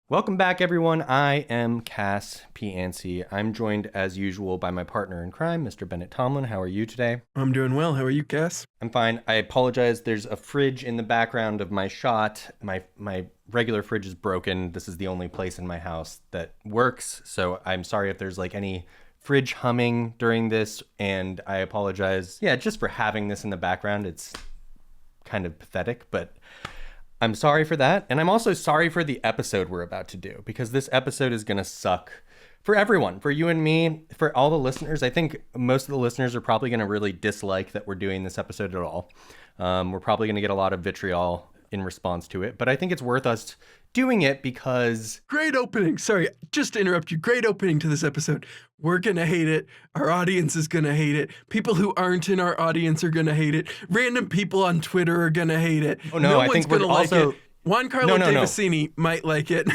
Welcome back, everyone. I am Cas Piancey. I'm joined, as usual, by my partner in crime, Mr. Bennett Tomlin. How are you today? I'm doing well. How are you, Cass? I'm fine. I apologize. There's a fridge in the background of my shot. My regular fridge is broken. This is the only place in my house that works, so I'm sorry if there's any fridge humming during this, and I apologize, just for having this in the background. It's kind of pathetic, but I'm sorry for that. And I'm also sorry for the episode we're about to do, because this episode is going to suck for everyone, for you and me, for all the listeners. I think most of the listeners are probably going to really dislike that we're doing this episode at all. We're probably going to get a lot of vitriol in response to it, but I think it's worth us doing it because... Great opening. Sorry, just to interrupt you. Great opening to this episode. We're going to hate it. Our audience is going to hate it. People who aren't in our audience are going to hate it. Random people on Twitter are going to hate it. Oh, no, I think we're also... Like it. Juan Carlo Davicini might like it.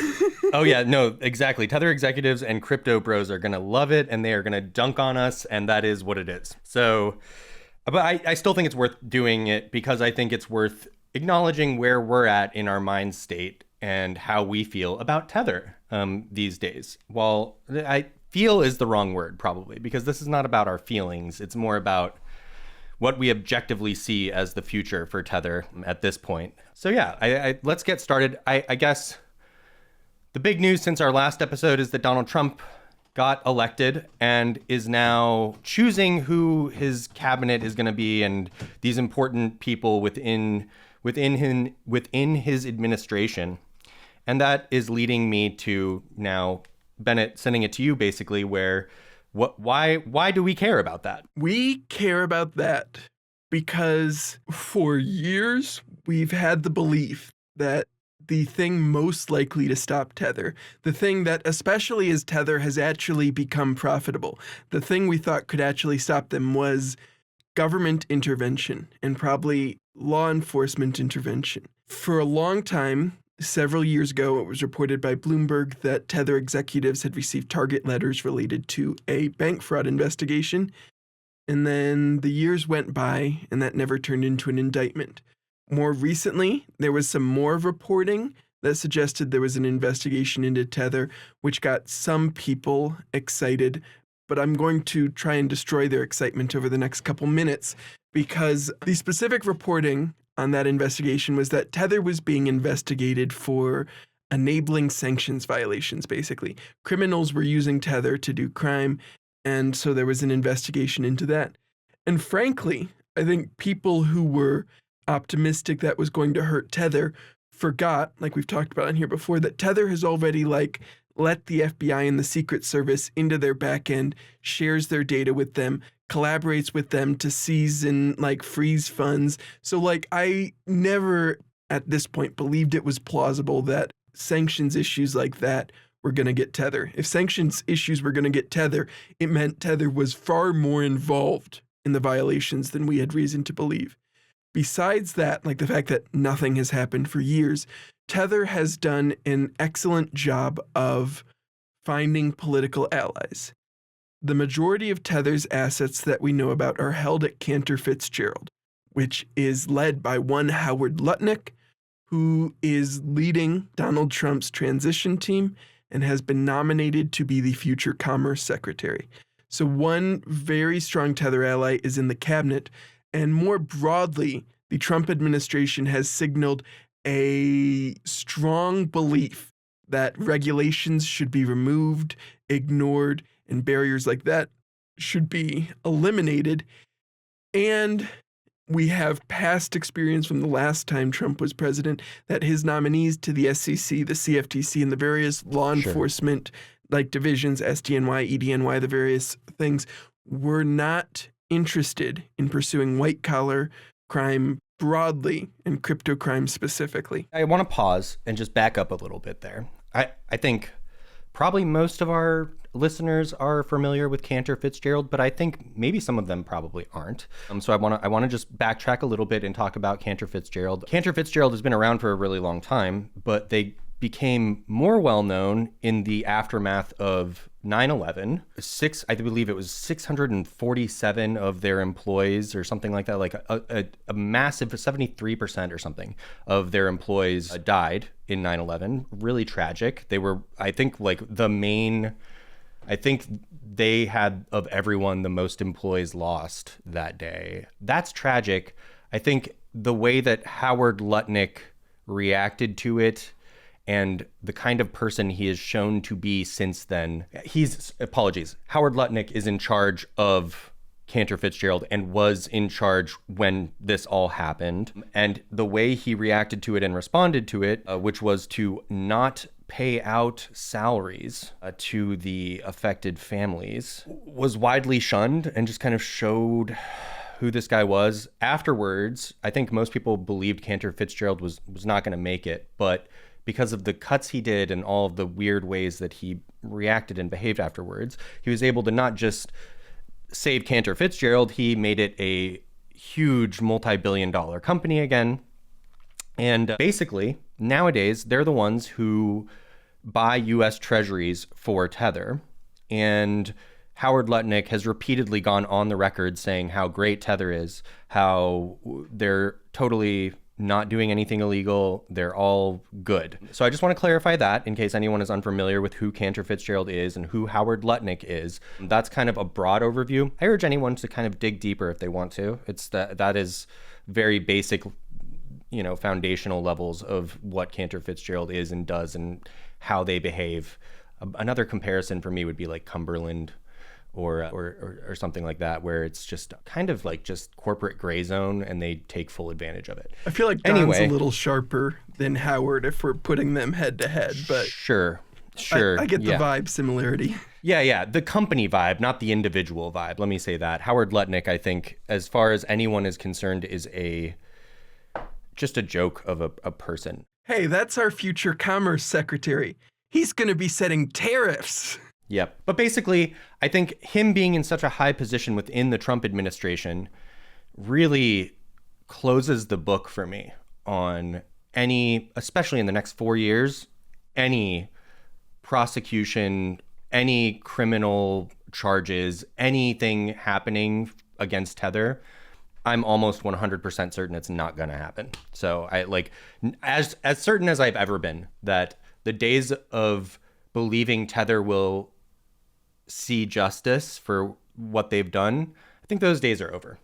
Oh, yeah, no, exactly. Tether executives and crypto bros are going to love it, and they are going to dunk on us, and that is what it is. So, but I still think it's worth doing it, because I think it's worth acknowledging where we're at in our mind state and how we feel about Tether these days. Well, I feel is the wrong word, probably, because this is not about our feelings. It's more about what we objectively see as the future for Tether at this point. So yeah, let's get started. I guess the big news since our last episode is that Donald Trump got elected and is now choosing who his cabinet is going to be, and these important people within his administration. And that is leading me to now, Bennett, sending it to you basically, where why do we care about that? We care about that because for years we've had the belief that the thing most likely to stop Tether, the thing that, especially as Tether has actually become profitable, the thing we thought could actually stop them was government intervention, and probably law enforcement intervention. For a long time, several years ago, it was reported by Bloomberg that Tether executives had received target letters related to a bank fraud investigation. And then the years went by, and that never turned into an indictment. More recently, there was some more reporting that suggested there was an investigation into Tether, which got some people excited. But I'm going to try and destroy their excitement over the next couple minutes, because the specific reporting on that investigation was that Tether was being investigated for enabling sanctions violations, basically. Criminals were using Tether to do crime, and so there was an investigation into that. And frankly, I think people who were optimistic that was going to hurt Tether forgot, like we've talked about in here before, that Tether has already let the FBI and the Secret Service into their back end, shares their data with them, collaborates with them to seize and freeze funds. So I never at this point believed it was plausible that sanctions issues like that were going to get Tether. If sanctions issues were going to get Tether, it meant Tether was far more involved in the violations than we had reason to believe. Besides that, the fact that nothing has happened for years, Tether has done an excellent job of finding political allies. The majority of Tether's assets that we know about are held at Cantor Fitzgerald, which is led by one Howard Lutnick, who is leading Donald Trump's transition team and has been nominated to be the future Commerce Secretary. So one very strong Tether ally is in the cabinet, and more broadly, the Trump administration has signaled a strong belief that regulations should be removed, ignored, and barriers like that should be eliminated. And we have past experience from the last time Trump was president that his nominees to the SEC, the CFTC, and the various law enforcement divisions, SDNY, EDNY, the various things, were not interested in pursuing white-collar crime broadly and crypto crime specifically. I want to pause and just back up a little bit there. I think probably most of our listeners are familiar with Cantor Fitzgerald, but I think maybe some of them probably aren't. So I want to just backtrack a little bit and talk about Cantor Fitzgerald. Cantor Fitzgerald has been around for a really long time, but they became more well known in the aftermath of 9/11. I believe it was 647 of their employees or something like that, like a massive 73% or something of their employees died in 9/11. Really tragic. They were, I think, I think they had, of everyone, the most employees lost that day. That's tragic. I think the way that Howard Lutnick reacted to it and the kind of person he has shown to be since then. Howard Lutnick is in charge of Cantor Fitzgerald and was in charge when this all happened. And the way he reacted to it and responded to it, which was to not pay out salaries to the affected families, was widely shunned and just kind of showed who this guy was. Afterwards, I think most people believed Cantor Fitzgerald was not going to make it, but because of the cuts he did and all of the weird ways that he reacted and behaved afterwards, he was able to not just save Cantor Fitzgerald, he made it a huge multi-billion-dollar company again. And basically, nowadays, they're the ones who buy U.S. treasuries for Tether. And Howard Lutnick has repeatedly gone on the record saying how great Tether is, how they're totally not doing anything illegal. They're all good. So I just want to clarify that in case anyone is unfamiliar with who Cantor Fitzgerald is and who Howard Lutnick is. That's kind of a broad overview. I urge anyone to kind of dig deeper if they want to. That is very basic, foundational levels of what Cantor Fitzgerald is and does and how they behave. Another comparison for me would be like Cumberland or something like that, where it's just kind of like just corporate gray zone and they take full advantage of it. I feel like Don's a little sharper than Howard if we're putting them head to head, but sure. I get the vibe similarity. Yeah, the company vibe, not the individual vibe. Let me say that. Howard Lutnick, I think, as far as anyone is concerned, is just a joke of a person. Hey, that's our future commerce secretary. He's going to be setting tariffs. Yep. But basically, I think him being in such a high position within the Trump administration really closes the book for me on especially in the next 4 years, any prosecution, any criminal charges, anything happening against Tether. I'm almost 100% certain it's not going to happen. So as certain as I've ever been that the days of believing Tether will see justice for what they've done, I think those days are over,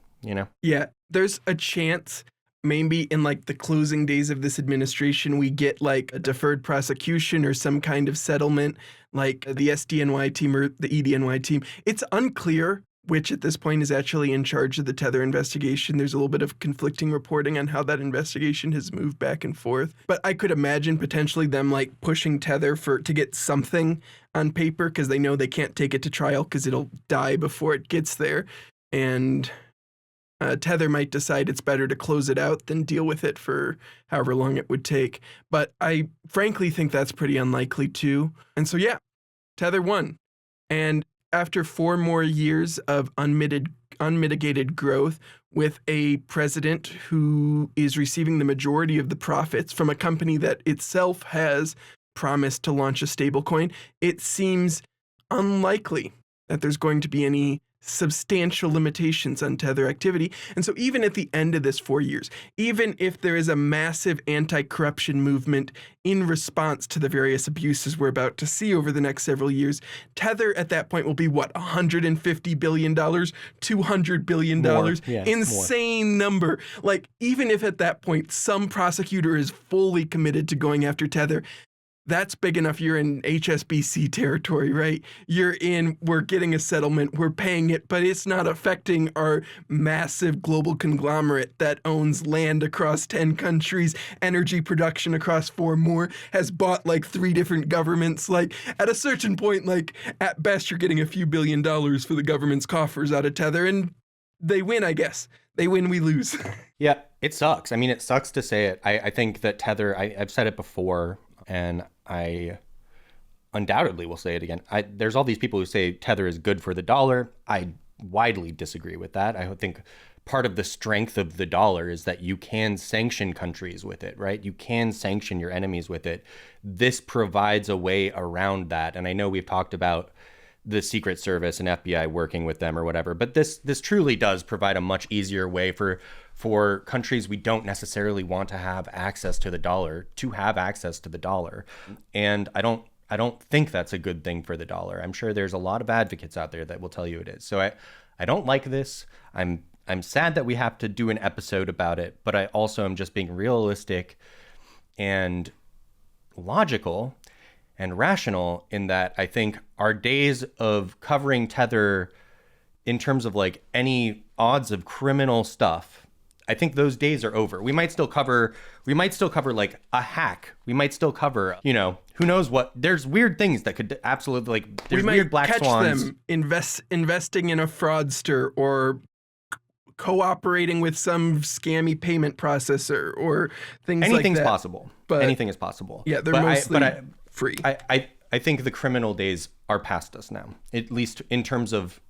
Yeah, there's a chance maybe in the closing days of this administration, we get a deferred prosecution or some kind of settlement like the SDNY team or the EDNY team. It's unclear which at this point is actually in charge of the Tether investigation. There's a little bit of conflicting reporting on how that investigation has moved back and forth. But I could imagine potentially them pushing Tether to get something on paper because they know they can't take it to trial because it'll die before it gets there. And Tether might decide it's better to close it out than deal with it for however long it would take. But I frankly think that's pretty unlikely too. And so, yeah, Tether won. And after 4 more years of unmitigated growth with a president who is receiving the majority of the profits from a company that itself has promised to launch a stablecoin, it seems unlikely that there's going to be any substantial limitations on Tether activity. And so even at the end of this 4 years, even if there is a massive anti-corruption movement in response to the various abuses we're about to see over the next several years, Tether at that point will be $150 billion, $200 billion, insane number. Even if at that point some prosecutor is fully committed to going after Tether, that's big enough. You're in HSBC territory, right? We're getting a settlement, we're paying it, but it's not affecting our massive global conglomerate that owns land across 10 countries, energy production across 4 more, has bought 3 different governments. At a certain point, at best, you're getting a few $1 billion for the government's coffers out of Tether, and they win, I guess. They win, we lose. Yeah, it sucks. I mean, it sucks to say it. I think that Tether, I've said it before, and I undoubtedly will say it again. There's all these people who say Tether is good for the dollar. I widely disagree with that. I think part of the strength of the dollar is that you can sanction countries with it, right? You can sanction your enemies with it. This provides a way around that. And I know we've talked about the Secret Service and FBI working with them or whatever, but this truly does provide a much easier way for countries we don't necessarily want to have access to the dollar to have access to the dollar. And I don't think that's a good thing for the dollar. I'm sure there's a lot of advocates out there that will tell you it is. So I don't like this. I'm sad that we have to do an episode about it, but I also am just being realistic and logical and rational in that I think our days of covering Tether in terms of like any odds of criminal stuff, I think those days are over. We might still cover like a hack. We might still cover, who knows what. There's weird things that could absolutely, like, there's weird black swans. Them investing in a fraudster or cooperating with some scammy payment processor or things like that. Anything's possible. But anything is possible. Yeah, they're mostly free. I think the criminal days are past us now, at least in terms of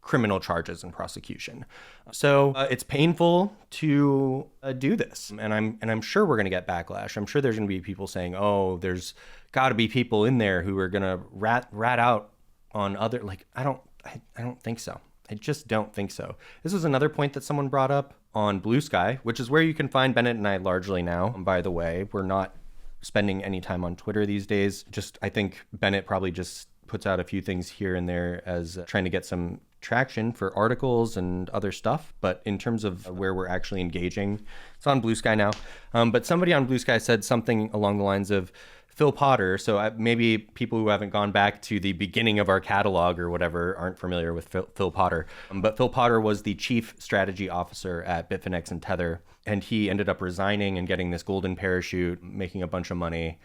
criminal charges and prosecution. So it's painful to do this, and I'm sure we're going to get backlash. I'm sure there's going to be people saying, "Oh, there's got to be people in there who are going to rat out on other." Like, I don't think so. I just don't think so. This was another point that someone brought up on Blue Sky, which is where you can find Bennett and I largely now. And by the way, we're not spending any time on Twitter these days. I think Bennett probably just puts out a few things here and there as trying to get some traction for articles and other stuff. But in terms of where we're actually engaging, it's on Blue Sky now. But somebody on Blue Sky said something along the lines of Phil Potter. So maybe people who haven't gone back to the beginning of our catalog or whatever aren't familiar with Phil Potter. But Phil Potter was the chief strategy officer at Bitfinex and Tether. And he ended up resigning and getting this golden parachute, making a bunch of money.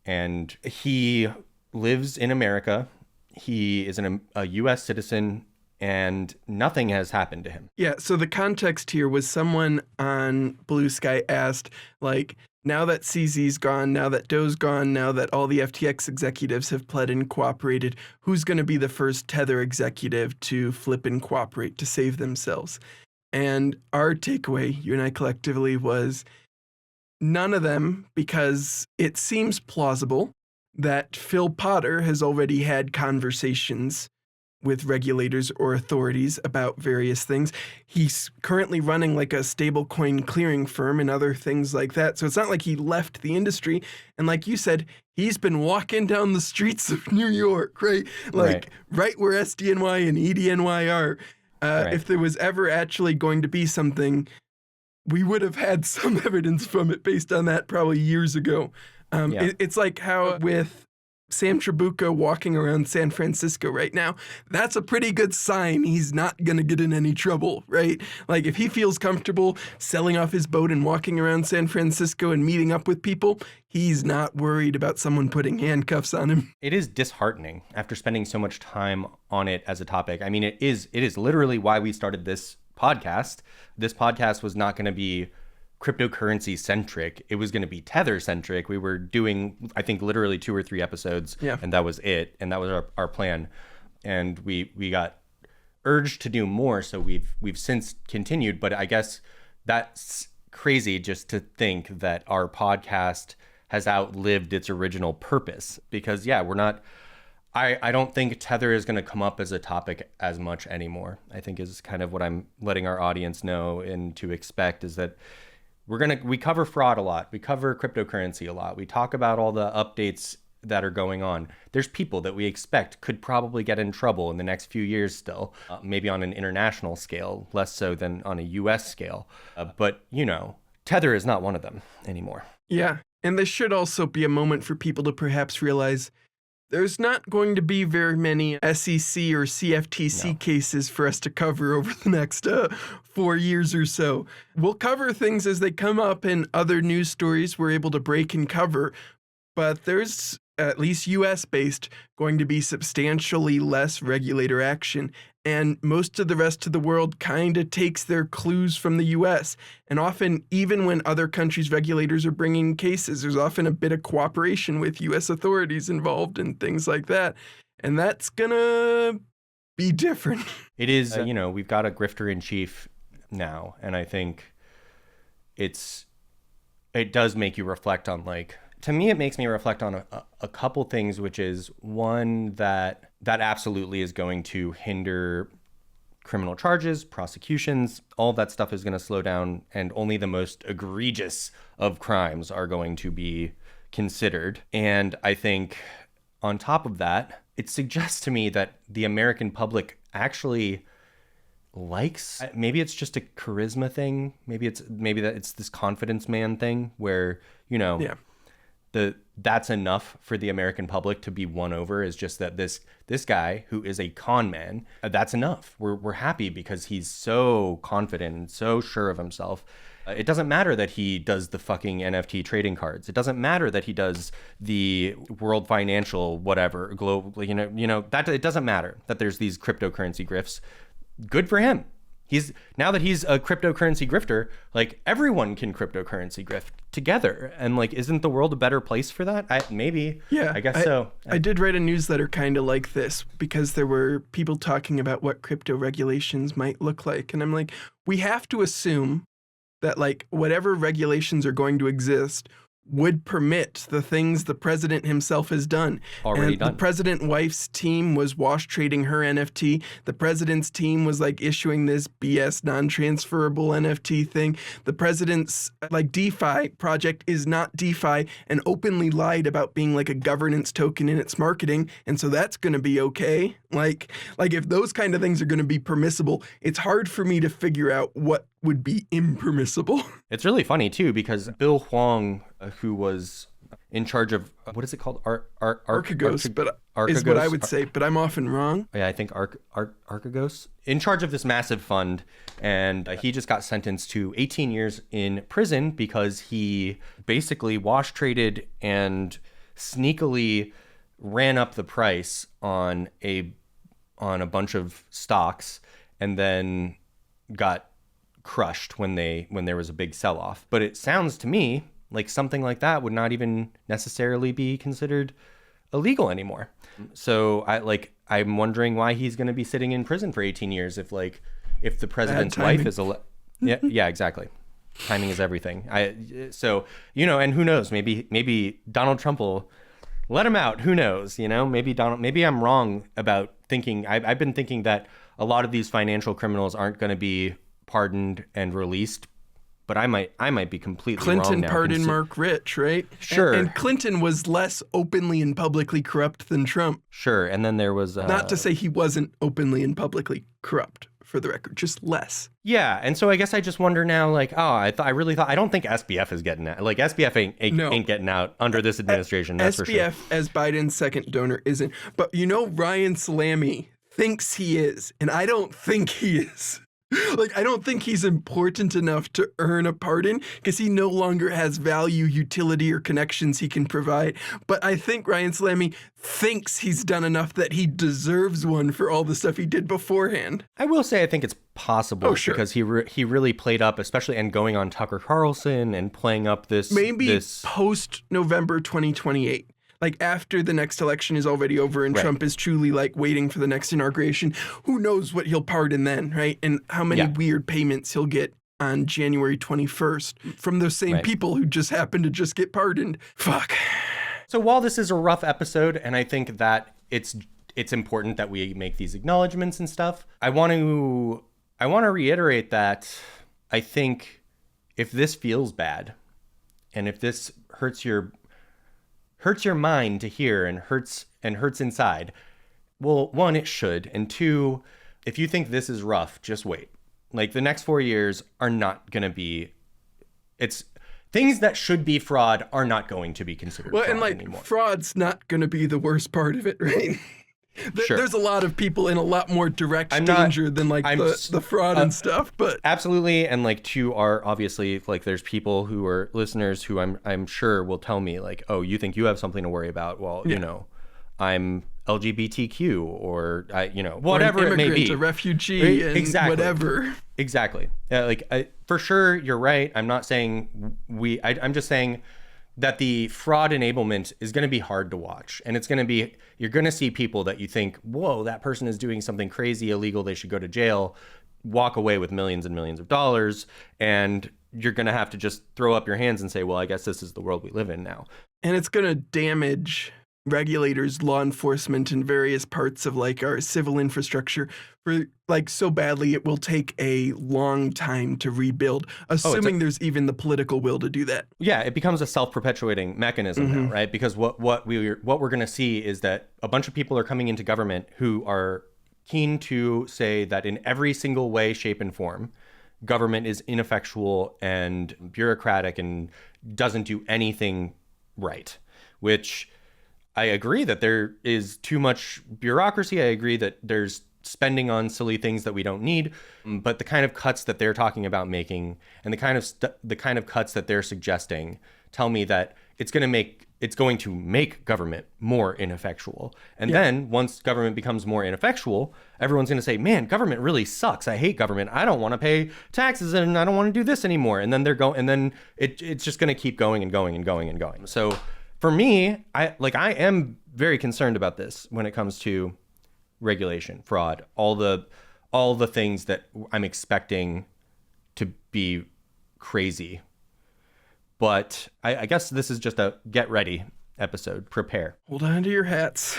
And he lives in America. He is a U.S. citizen, and nothing has happened to him. Yeah, so the context here was someone on Blue Sky asked, like, now that CZ's gone, now that Doe's gone, now that all the FTX executives have pled and cooperated, who's going to be the first Tether executive to flip and cooperate to save themselves? And our takeaway, you and I collectively, was none of them, because it seems plausible that Phil Potter has already had conversations with regulators or authorities about various things. He's currently running like a stablecoin clearing firm and other things like that. So it's not like he left the industry. And like you said, he's been walking down the streets of New York, right? Like right where SDNY and EDNY are. If there was ever actually going to be something, we would have had some evidence from it based on that probably years ago. It's like how with Sam Trabucco walking around San Francisco right now, that's a pretty good sign he's not going to get in any trouble, right? Like if he feels comfortable selling off his boat and walking around San Francisco and meeting up with people, he's not worried about someone putting handcuffs on him. It is disheartening after spending so much time on it as a topic. I mean, it is literally why we started this podcast. This podcast was not going to be cryptocurrency centric. It was going to be Tether centric. We were doing, I think, literally 2 or 3 episodes, and that was it. And that was our plan. And we got urged to do more, so we've since continued. But I guess that's crazy just to think that our podcast has outlived its original purpose. Because we're not. I don't think Tether is going to come up as a topic as much anymore. I think is kind of what I'm letting our audience know and to expect is that we cover fraud a lot. We cover cryptocurrency a lot. We talk about all the updates that are going on. There's people that we expect could probably get in trouble in the next few years still, maybe on an international scale, less so than on a US scale. But, Tether is not one of them anymore. Yeah. And this should also be a moment for people to perhaps realize there's not going to be very many SEC or CFTC cases for us to cover over the next 4 years or so. We'll cover things as they come up, and other news stories we're able to break and cover, but there's, at least US-based, going to be substantially less regulator action, and most of the rest of the world kind of takes their clues from the US. And often, even when other countries' regulators are bringing cases, there's often a bit of cooperation with US authorities involved and things like that. And that's gonna be different. It is, we've got a grifter in chief now. And I think it does make you reflect on, like, to me, it makes me reflect on a couple things, which is one, that absolutely is going to hinder criminal charges, prosecutions. All that stuff is going to slow down, and only the most egregious of crimes are going to be considered. And I think on top of that, it suggests to me that the American public actually likes, maybe it's just a charisma thing, maybe that it's this confidence man thing where, you know, that's enough for the American public to be won over, is just that this guy who is a con man, that's enough. We're happy because he's so confident and so sure of himself. It doesn't matter that he does the fucking NFT trading cards. It doesn't matter that he does the world financial whatever global, you know that it doesn't matter that there's these cryptocurrency grifts. Good for him. Now that he's a cryptocurrency grifter, like, everyone can cryptocurrency grift together. And, like, isn't the world a better place for that? Maybe. Yeah. I guess so. I did write a newsletter kind of like this because there were people talking about what crypto regulations might look like. And I'm like, we have to assume that, like, whatever regulations are going to exist would permit the things the president himself has done. Already and done. The president wife's team was wash trading her NFT. The president's team was like issuing this BS non-transferable NFT thing. The president's like DeFi project is not DeFi and openly lied about being like a governance token in its marketing. And so that's going to be okay. Like if those kind of things are going to be permissible, it's hard for me to figure out what would be impermissible. It's really funny too, because Bill Huang, who was in charge of, what is it called? Archegos, is what I would say, but I'm often wrong. Yeah, I think Archegos, in charge of this massive fund, and he just got sentenced to 18 years in prison because he basically wash traded and sneakily ran up the price on a bunch of stocks, and then got crushed when there was a big sell-off. But it sounds to me like something like that would not even necessarily be considered illegal anymore. So I'm wondering why he's going to be sitting in prison for 18 years if the president's wife is yeah, exactly. Timing is everything. So, you know, and who knows, maybe Donald Trump will let him out. Who knows? You know, maybe I'm wrong about thinking. I've been thinking that a lot of these financial criminals aren't going to be pardoned and released, but I might be completely wrong now. Clinton pardoned Mark Rich, right? Sure. And Clinton was less openly and publicly corrupt than Trump. Sure. And then there was not to say he wasn't openly and publicly corrupt, for the record, just less. Yeah, and so I guess I just wonder now, like, I don't think SBF is getting out. Like, SBF ain't getting out under this administration. That's for sure. SBF, as Biden's second donor, isn't. But you know, Ryan Salami thinks he is, and I don't think he is. Like, I don't think he's important enough to earn a pardon because he no longer has value, utility, or connections he can provide. But I think Ryan Salami thinks he's done enough that he deserves one for all the stuff he did beforehand. I will say I think it's possible because he really played up, especially, and going on Tucker Carlson and playing up this. Maybe post-November 2028. Like, after the next election is already over and Trump is truly, like, waiting for the next inauguration, who knows what he'll pardon then, right? And how many weird payments he'll get on January 21st from those same people who just happen to just get pardoned. Fuck. So while this is a rough episode, and I think that it's important that we make these acknowledgments and stuff, I want to reiterate that I think if this feels bad, and if this hurts your mind to hear and hurts inside, well, one, it should, and two, if you think this is rough, just wait. Like, the next 4 years are not going to be, things that should be fraud are not going to be considered fraud and, like, anymore. Fraud's not going to be the worst part of it, right? There's a lot of people in a lot more direct danger than, like, the fraud and stuff, but absolutely. And, like, to our, obviously, like, there's people who are listeners who I'm sure will tell me, like, oh, you think you have something to worry about? Well, you know, I'm LGBTQ or whatever or an immigrant, it may be, a refugee, and whatever. Exactly. For sure, you're right. I'm not saying I'm just saying that the fraud enablement is going to be hard to watch, and you're going to see people that you think, whoa, that person is doing something crazy illegal, they should go to jail, walk away with millions and millions of dollars, and you're going to have to just throw up your hands and say, well, I guess this is the world we live in now. And it's going to damage regulators, law enforcement, and various parts of like our civil infrastructure for like so badly it will take a long time to rebuild, assuming there's even the political will to do that. Yeah, it becomes a self-perpetuating mechanism now, right? Because what we're going to see is that a bunch of people are coming into government who are keen to say that in every single way, shape, and form, government is ineffectual and bureaucratic and doesn't do anything right, which I agree that there is too much bureaucracy. I agree that there's spending on silly things that we don't need, but the kind of cuts that they're talking about making and the kind of cuts that they're suggesting tell me that it's going to make government more ineffectual. And then once government becomes more ineffectual, everyone's going to say, man, government really sucks. I hate government. I don't want to pay taxes and I don't want to do this anymore. And then it's just going to keep going and going and going and going. So for me, I am very concerned about this when it comes to regulation, fraud, all the things that I'm expecting to be crazy. But I guess this is just a get ready episode. Prepare. Hold on to your hats.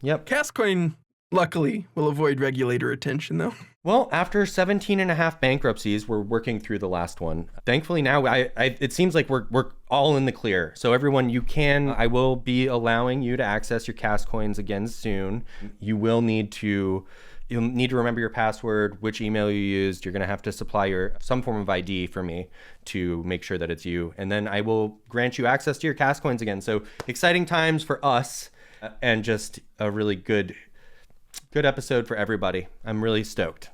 Yep. Cascoin, luckily, will avoid regulator attention, though. Well, after 17 and a half bankruptcies, we're working through the last one. Thankfully now, it seems like we're all in the clear. So everyone, I will be allowing you to access your Cas coins again soon. You'll need to remember your password, which email you used. You're going to have to supply some form of ID for me to make sure that it's you. And then I will grant you access to your Cas coins again. So exciting times for us and just a really good episode for everybody. I'm really stoked.